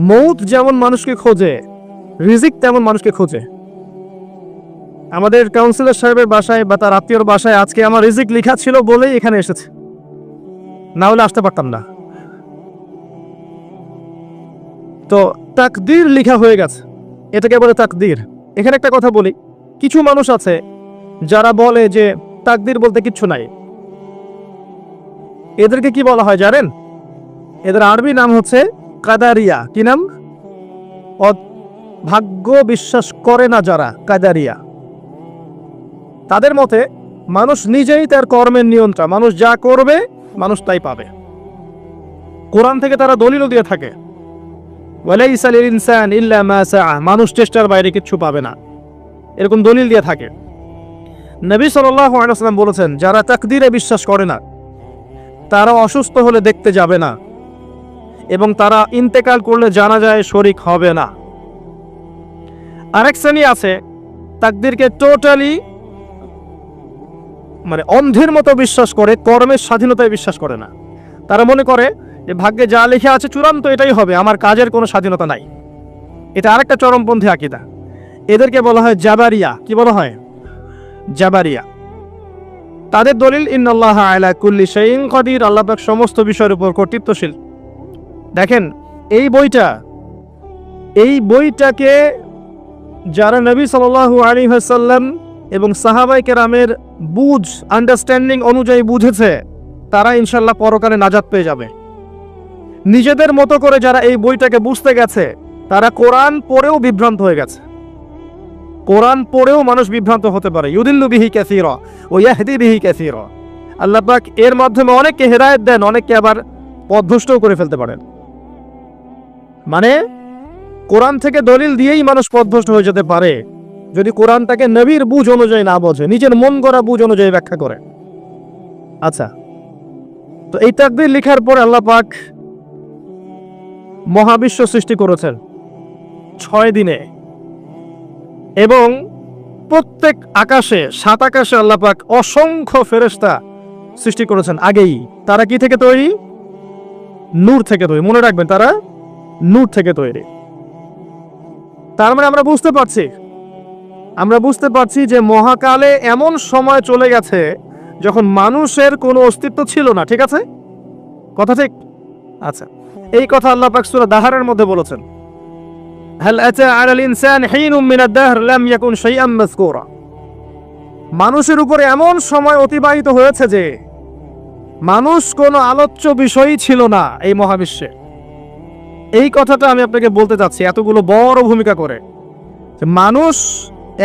মৌত যেমন মানুষকে খোঁজে, রিজিক তেমন মানুষকে খোঁজে। আমাদের কাউন্সিলর সাহেবের বাসায় বা তার আত্মীয়র বাসায় আজকে আমার রিজিক লেখা ছিল বলেই এখানে এসেছে, না হলে আসতে পারতাম না। তো তাকদীর লেখা হয়ে গেছে, এটাকে বলে তাকদীর। এখানে একটা কথা বলি, কিছু মানুষ আছে যারা বলে যে তাকদীর বলতে কিচ্ছু নাই। এদেরকে কি বলা হয় জানেন? এদের আরবি নাম হচ্ছে কাদারিয়া। কি নাম? ভাগ্য বিশ্বাস করে না যারা, কাদারিয়া। তাদের মতে মানুষ নিজেই তার কর্মের নিয়ন্ত্রণ, মানুষ যা করবে মানুষ তাই পাবে। কোরআন থেকে তারা দলিলও দিয়ে থাকে, ওয়ালাইসা লিল ইনসান ইল্লা মা সাআ, মানুষ চেষ্টার বাইরে কিচ্ছু পাবে না, এরকম দলিল দিয়ে থাকে। নবী সাল্লাল্লাহু আলাইহি ওয়াসাল্লাম বলেছেন, যারা তাকদীরে বিশ্বাস করে না তারা অসুস্থ হলে দেখতে যাবে না, এবং তারা ইন্তেকাল করলে জানাজায় শরীক হবে না। আরেক শ্রেণী আছে তাকদীরকে টোটালি অন্ধের মতো বিশ্বাস করে, কর্মের স্বাধীনতায় বিশ্বাস করে না। তারা মনে করে যে ভাগ্যে যা লেখা আছে চূড়ান্ত এটাই হবে, আমার কাজের কোনো স্বাধীনতা নাই। এটা আরেকটা চরমপন্থী আকীদা। এদেরকে বলা হয় জাবারিয়া। কি বলা হয়? জাবারিয়া। তাদের দলিল ইন্নাল্লাহা আলা কুল্লি শাইইন কাদির, আল্লাহ পাক সমস্ত বিষয়ের উপর কর্তৃত্বশীল। দেখেন এই বইটাকে যারা নবী সাল্লাল্লাহু আলাইহি ওয়াসাল্লাম এবং সাহাবায়ে কেরামের আন্ডারস্ট্যান্ডিং অনুযায়ী বুঝেছে, তারা ইনশাআল্লাহ পরকালে নাজাত পেয়ে যাবে। নিজেদের মতো করে যারা এই বইটাকে বুঝতে গেছে, তারা কোরআন পড়েও বিভ্রান্ত হয়ে গেছে। কোরআন পড়েও মানুষ বিভ্রান্ত হতে পারে। ইউদিল্লু বিহি কাসীরা ওয়া ইয়াহদি বিহি কাসীরা। আল্লাহ পাক এর মাধ্যমে অনেককে হেদায়েত দেন, অনেককে আবার পথভ্রষ্টও করে ফেলতে পারেন। কোরআন থেকে দলিল দিয়েই মানুষ পথভ্রষ্ট হয়ে যেতে পারে, যদি কোরআনটাকে নবীর বুঝ অনুযায়ী না বোঝে, নিজের মন গড়া বুঝ অনুযায়ী ব্যাখ্যা করে। আচ্ছা, তো এই তাকদীর লেখার পর আল্লাহ পাক মহাবিশ্ব সৃষ্টি করেছেন 6 দিনে, এবং প্রত্যেক আকাশে, 7 আকাশে আল্লাহ পাক অসংখ্য ফেরেশতা সৃষ্টি করেছেন আগেই। তারা কি থেকে তৈরি? নূর থেকে তৈরি। মনে রাখবেন, তারা নূর থেকে তৈরি। তার মানে আমরা বুঝতে পারছি যে মহাকালে এমন সময় চলে গেছে যখন মানুষের কোনো অস্তিত্ব ছিল না। ঠিক আছে? কথা ঠিক? আচ্ছা, এই কথা আল্লাহ পাক সূরা দাহরের মধ্যে বলেছেন, হাল আতা আলাল ইনসান হিনুম মিনাদ দাহর লাম ইয়াকুন শাইআম মাযকুরা। মানুষের উপরে এমন সময় অতিবাহিত হয়েছে যে মানুষ কোনো আলোচ্য বিষয়ই ছিল না এই মহাবিশ্বে। এই কথাটা আমি আপনাকে বলতে চাচ্ছি এতগুলো বড় ভূমিকা করে। মানুষ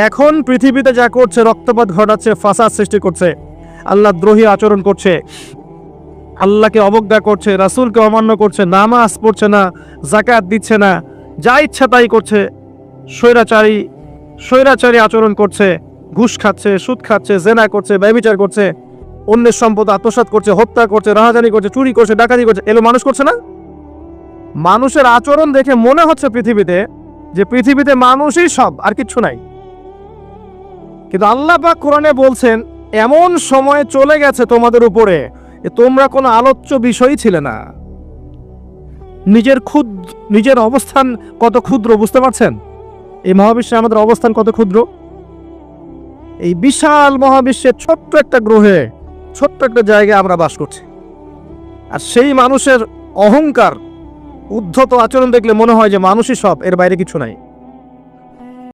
এখন পৃথিবীতে যা করছে, রক্তপাত ঘটাচ্ছে, ফাসাদ সৃষ্টি করছে, আল্লাহ দ্রোহী আচরণ করছে, আল্লাহকে অবজ্ঞা করছে, রাসূলকে অমান্য করছে, নামাজ পড়ছে না, যাকাত দিচ্ছে না, যা ইচ্ছা তাই করছে, স্বৈরাচারী আচরণ করছে, ঘুষ খাচ্ছে, সুদ খাচ্ছে, জেনা করছে, ব্যভিচার করছে, অন্যের সম্পদ আত্মসাৎ করছে, হত্যা করছে, রাহাজানি করছে, চুরি করছে, ডাকাতি করছে। এগুলো মানুষ করছে না? মানুষের আচরণ দেখে মনে হচ্ছে পৃথিবীতে মানুষই সব, আর কিচ্ছু নাই। কিন্তু আল্লাহ পাক কোরআনে বলছেন, এমন সময় চলে গেছে তোমাদের উপরে তোমরা কোনো আলোচ্য বিষয়ই ছিলে না। নিজের অবস্থান কত ক্ষুদ্র বুঝতে পারছেন? এই মহাবিশ্বে আমাদের অবস্থান কত ক্ষুদ্র। এই বিশাল মহাবিশ্বের ছোট্ট একটা গ্রহে, ছোট্ট একটা জায়গায় আমরা বাস করছি। আর সেই মানুষের অহংকার, উদ্ধত আচরণ দেখলে মনে হয় যে মানুষই সব, এর বাইরে কিছু নাই।